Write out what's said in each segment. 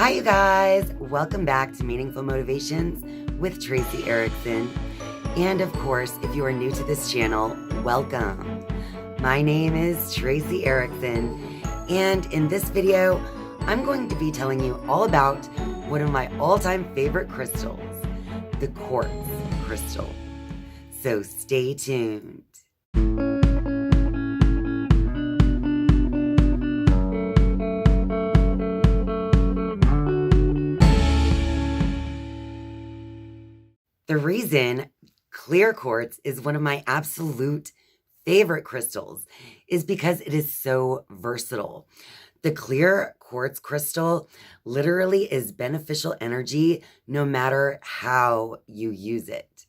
Hi, you guys. Welcome back to Meaningful Motivations with Tracy Erickson. And of course, if you are new to this channel, welcome. My name is Tracy Erickson, and in this video, I'm going to be telling you all about one of my all-time favorite crystals, the quartz crystal. So stay tuned. The reason clear quartz is one of my absolute favorite crystals is because it is so versatile. The clear quartz crystal literally is beneficial energy no matter how you use it.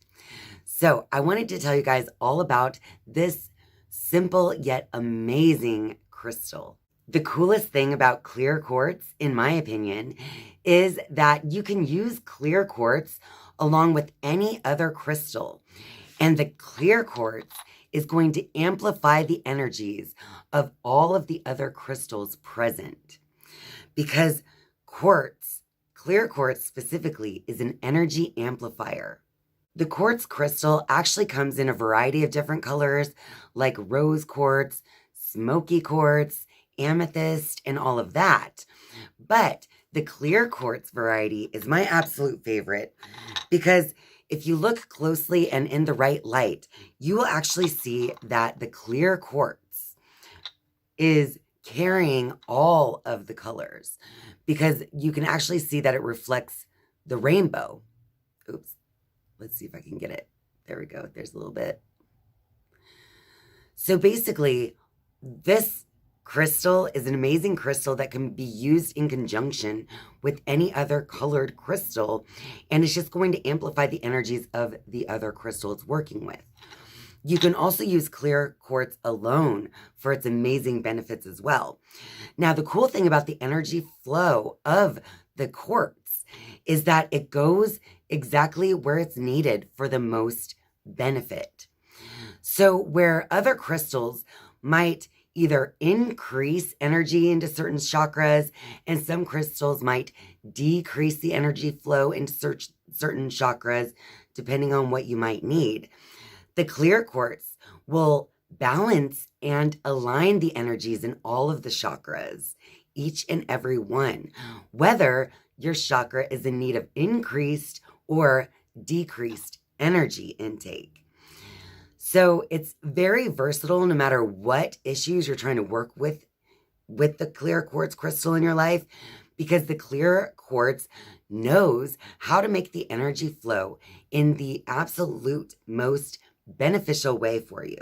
So I wanted to tell you guys all about this simple yet amazing crystal. The coolest thing about clear quartz, in my opinion, is that you can use clear quartz along with any other crystal. And the clear quartz is going to amplify the energies of all of the other crystals present. Because quartz, clear quartz specifically, is an energy amplifier. The quartz crystal actually comes in a variety of different colors like rose quartz, smoky quartz, amethyst, and all of that. But the clear quartz variety is my absolute favorite because if you look closely and in the right light, you will actually see that the clear quartz is carrying all of the colors because you can actually see that it reflects the rainbow. Oops. Let's see if I can get it. There we go. There's a little bit. So basically, this crystal is an amazing crystal that can be used in conjunction with any other colored crystal, and it's just going to amplify the energies of the other crystal it's working with. You can also use clear quartz alone for its amazing benefits as well. Now, the cool thing about the energy flow of the quartz is that it goes exactly where it's needed for the most benefit. So where other crystals might either increase energy into certain chakras, and some crystals might decrease the energy flow into certain chakras, depending on what you might need. The clear quartz will balance and align the energies in all of the chakras, each and every one, whether your chakra is in need of increased or decreased energy intake. So it's very versatile no matter what issues you're trying to work with the clear quartz crystal in your life, because the clear quartz knows how to make the energy flow in the absolute most beneficial way for you.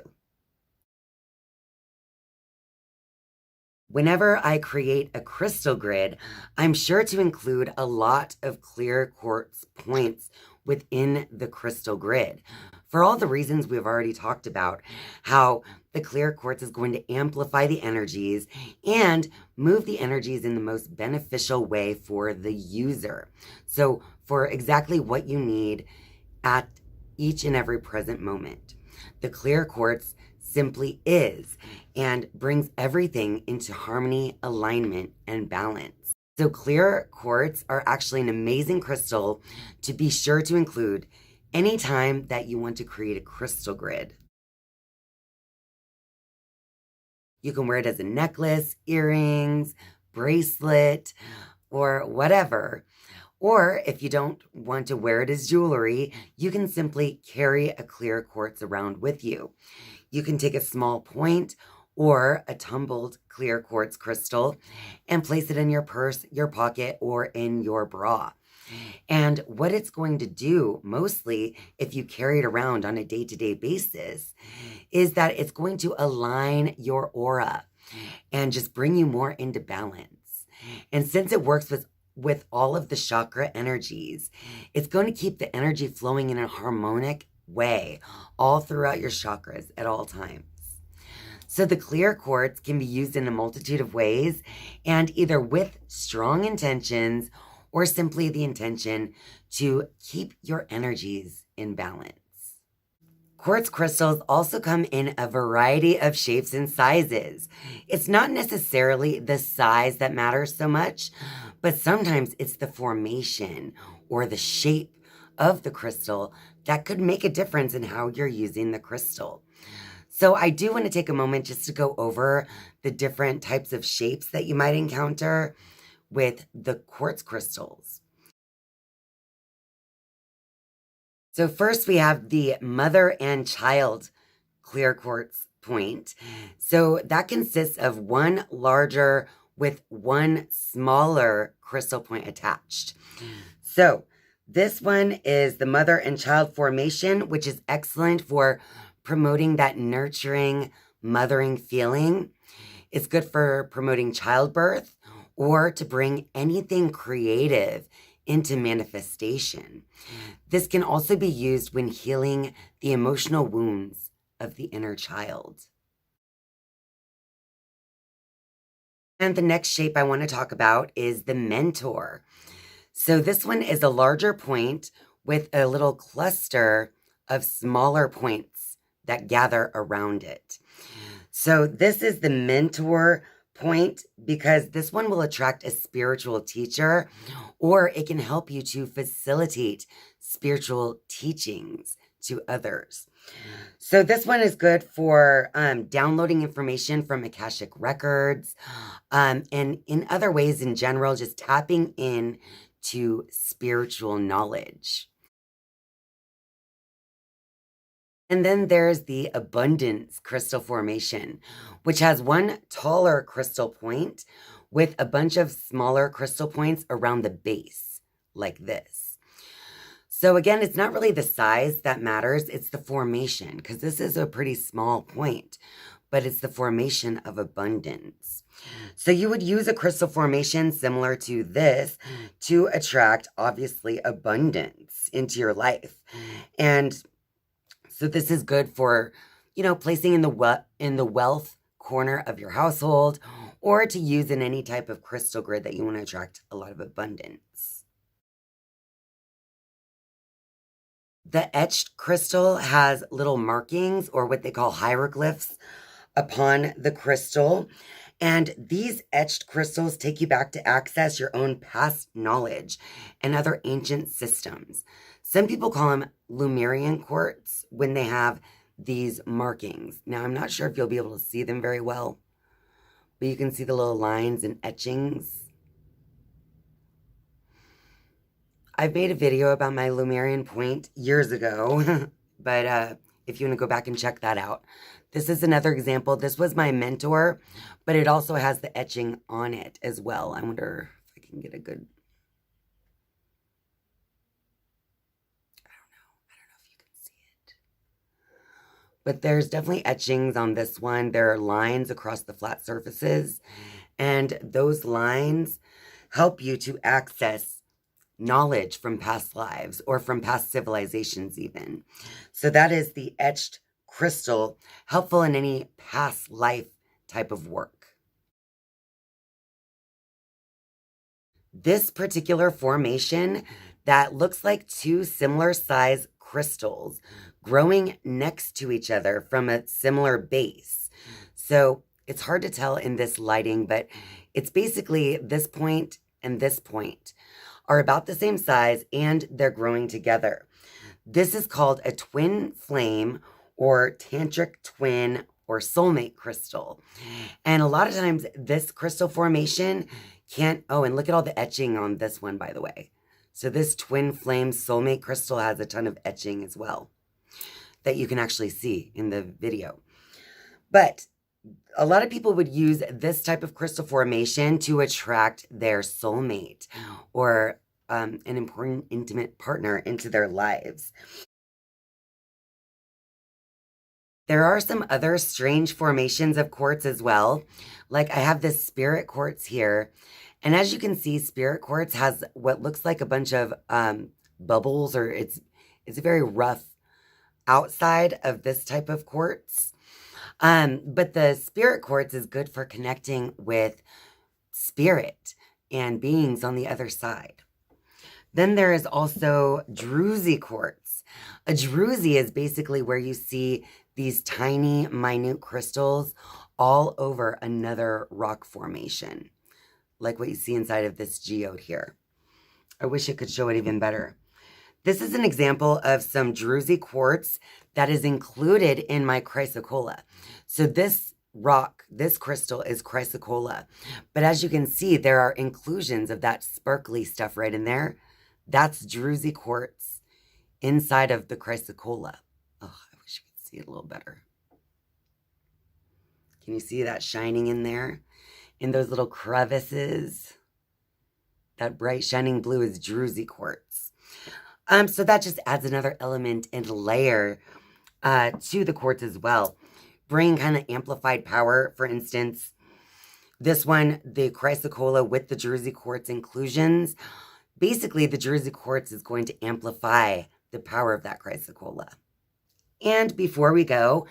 Whenever I create a crystal grid, I'm sure to include a lot of clear quartz points within the crystal grid. For all the reasons we've already talked about, how the clear quartz is going to amplify the energies and move the energies in the most beneficial way for the user. So for exactly what you need at each and every present moment. The clear quartz simply is and brings everything into harmony, alignment, and balance. So clear quartz are actually an amazing crystal to be sure to include anytime that you want to create a crystal grid. You can wear it as a necklace, earrings, bracelet, or whatever. Or if you don't want to wear it as jewelry, you can simply carry a clear quartz around with you. You can take a small point or a tumbled clear quartz crystal and place it in your purse, your pocket, or in your bra. And what it's going to do, mostly if you carry it around on a day-to-day basis, is that it's going to align your aura and just bring you more into balance. And since it works with all of the chakra energies, it's going to keep the energy flowing in a harmonic way all throughout your chakras at all times. So the clear quartz can be used in a multitude of ways, and either with strong intentions or simply the intention to keep your energies in balance. Quartz crystals also come in a variety of shapes and sizes. It's not necessarily the size that matters so much, but sometimes it's the formation or the shape of the crystal that could make a difference in how you're using the crystal. So I do want to take a moment just to go over the different types of shapes that you might encounter with the quartz crystals. So first we have the mother and child clear quartz point. So that consists of one larger with one smaller crystal point attached. So this one is the mother and child formation, which is excellent for promoting that nurturing, mothering feeling. It's good for promoting childbirth or to bring anything creative into manifestation. This can also be used when healing the emotional wounds of the inner child. And the next shape I want to talk about is the mentor. So this one is a larger point with a little cluster of smaller points that gather around it. So this is the mentor point because this one will attract a spiritual teacher, or it can help you to facilitate spiritual teachings to others. So this one is good for downloading information from Akashic records, and in other ways in general, just tapping in to spiritual knowledge. And then there's the abundance crystal formation, which has one taller crystal point with a bunch of smaller crystal points around the base, like this. So again, it's not really the size that matters, it's the formation, because this is a pretty small point, but it's the formation of abundance. So you would use a crystal formation similar to this to attract, obviously, abundance into your life. And so this is good for, placing in the wealth corner of your household, or to use in any type of crystal grid that you want to attract a lot of abundance. The etched crystal has little markings, or what they call hieroglyphs, upon the crystal. And these etched crystals take you back to access your own past knowledge and other ancient systems. Some people call them Lemurian quartz when they have these markings. Now, I'm not sure if you'll be able to see them very well, but you can see the little lines and etchings. I've made a video about my Lemurian point years ago, but if you want to go back and check that out. This is another example. This was my mentor, but it also has the etching on it as well. I wonder if I can get a good... I don't know if you can see it. But there's definitely etchings on this one. There are lines across the flat surfaces, and those lines help you to access knowledge from past lives or from past civilizations even. So that is the etched crystal, helpful in any past life type of work. This particular formation that looks like two similar size crystals growing next to each other from a similar base. So it's hard to tell in this lighting, but it's basically this point and this point are about the same size and they're growing together. This is called a twin flame or tantric twin or soulmate crystal. And a lot of times this crystal formation can't, and look at all the etching on this one, by the way. So this twin flame soulmate crystal has a ton of etching as well that you can actually see in the video. But a lot of people would use this type of crystal formation to attract their soulmate or an important intimate partner into their lives. There are some other strange formations of quartz as well. Like I have this spirit quartz here. And as you can see, spirit quartz has what looks like a bunch of bubbles, or it's a very rough outside of this type of quartz. But the spirit quartz is good for connecting with spirit and beings on the other side. Then there is also druzy quartz. A druzy is basically where you see these tiny, minute crystals all over another rock formation, like what you see inside of this geode here. I wish it could show it even better. This is an example of some druzy quartz that is included in my chrysocolla. So this rock, this crystal is chrysocolla. But as you can see, there are inclusions of that sparkly stuff right in there. That's druzy quartz inside of the chrysocolla. Oh, I wish you could see it a little better. Can you see that shining in there? In those little crevices? That bright shining blue is druzy quartz. So that just adds another element and layer to the quartz as well. Bring kind of amplified power. For instance, this one, the chrysocolla with the druzy quartz inclusions. Basically, the druzy quartz is going to amplify the power of that chrysocolla. And before we go,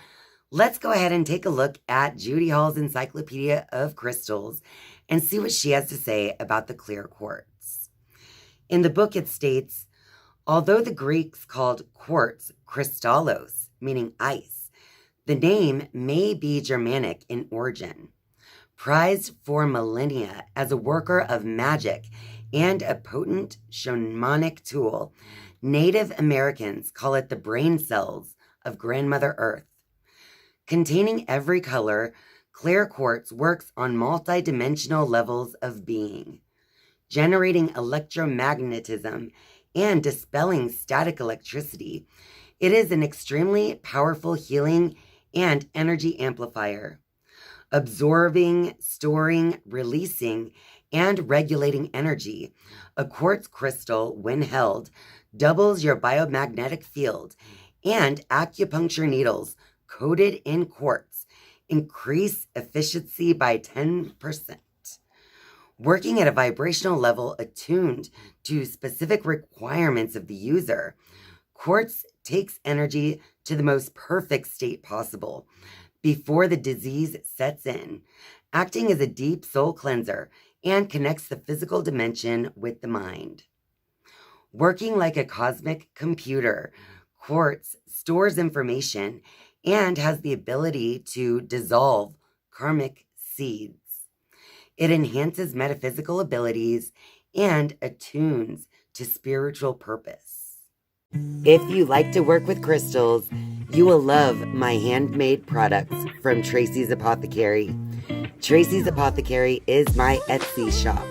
let's go ahead and take a look at Judy Hall's Encyclopedia of Crystals and see what she has to say about the clear quartz. In the book, it states, although the Greeks called quartz kristallos, meaning ice, the name may be Germanic in origin. Prized for millennia as a worker of magic and a potent shamanic tool, Native Americans call it the brain cells of Grandmother Earth. Containing every color, clear quartz works on multidimensional levels of being, generating electromagnetism and dispelling static electricity. It is an extremely powerful healing and energy amplifier, absorbing, storing, releasing, and regulating energy. A quartz crystal, when held, doubles your biomagnetic field, and acupuncture needles coated in quartz increase efficiency by 10%. Working at a vibrational level attuned to specific requirements of the user, quartz takes energy to the most perfect state possible before the disease sets in, acting as a deep soul cleanser and connects the physical dimension with the mind. Working like a cosmic computer, quartz stores information and has the ability to dissolve karmic seeds. It enhances metaphysical abilities and attunes to spiritual purpose. If you like to work with crystals, you will love my handmade products from Tracy's Apothecary. Tracy's Apothecary is my Etsy shop,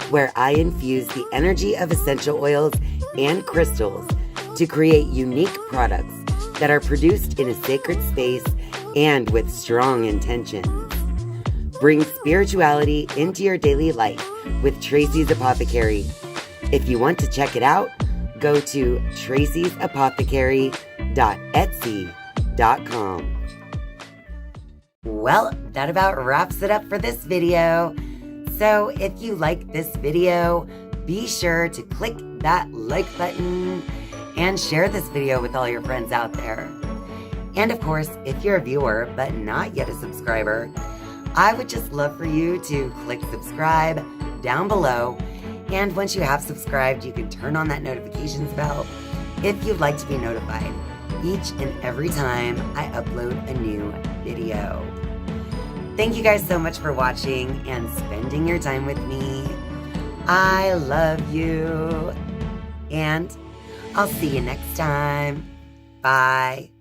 where I infuse the energy of essential oils and crystals to create unique products that are produced in a sacred space and with strong intentions. Bring spirituality into your daily life with Tracy's Apothecary. If you want to check it out, go to tracysapothecary.etsy.com. Well, that about wraps it up for this video. So if you like this video, be sure to click that like button and share this video with all your friends out there. And of course, if you're a viewer but not yet a subscriber, I would just love for you to click subscribe down below. And once you have subscribed, you can turn on that notifications bell if you'd like to be notified each and every time I upload a new video. Thank you guys so much for watching and spending your time with me. I love you. And I'll see you next time. Bye.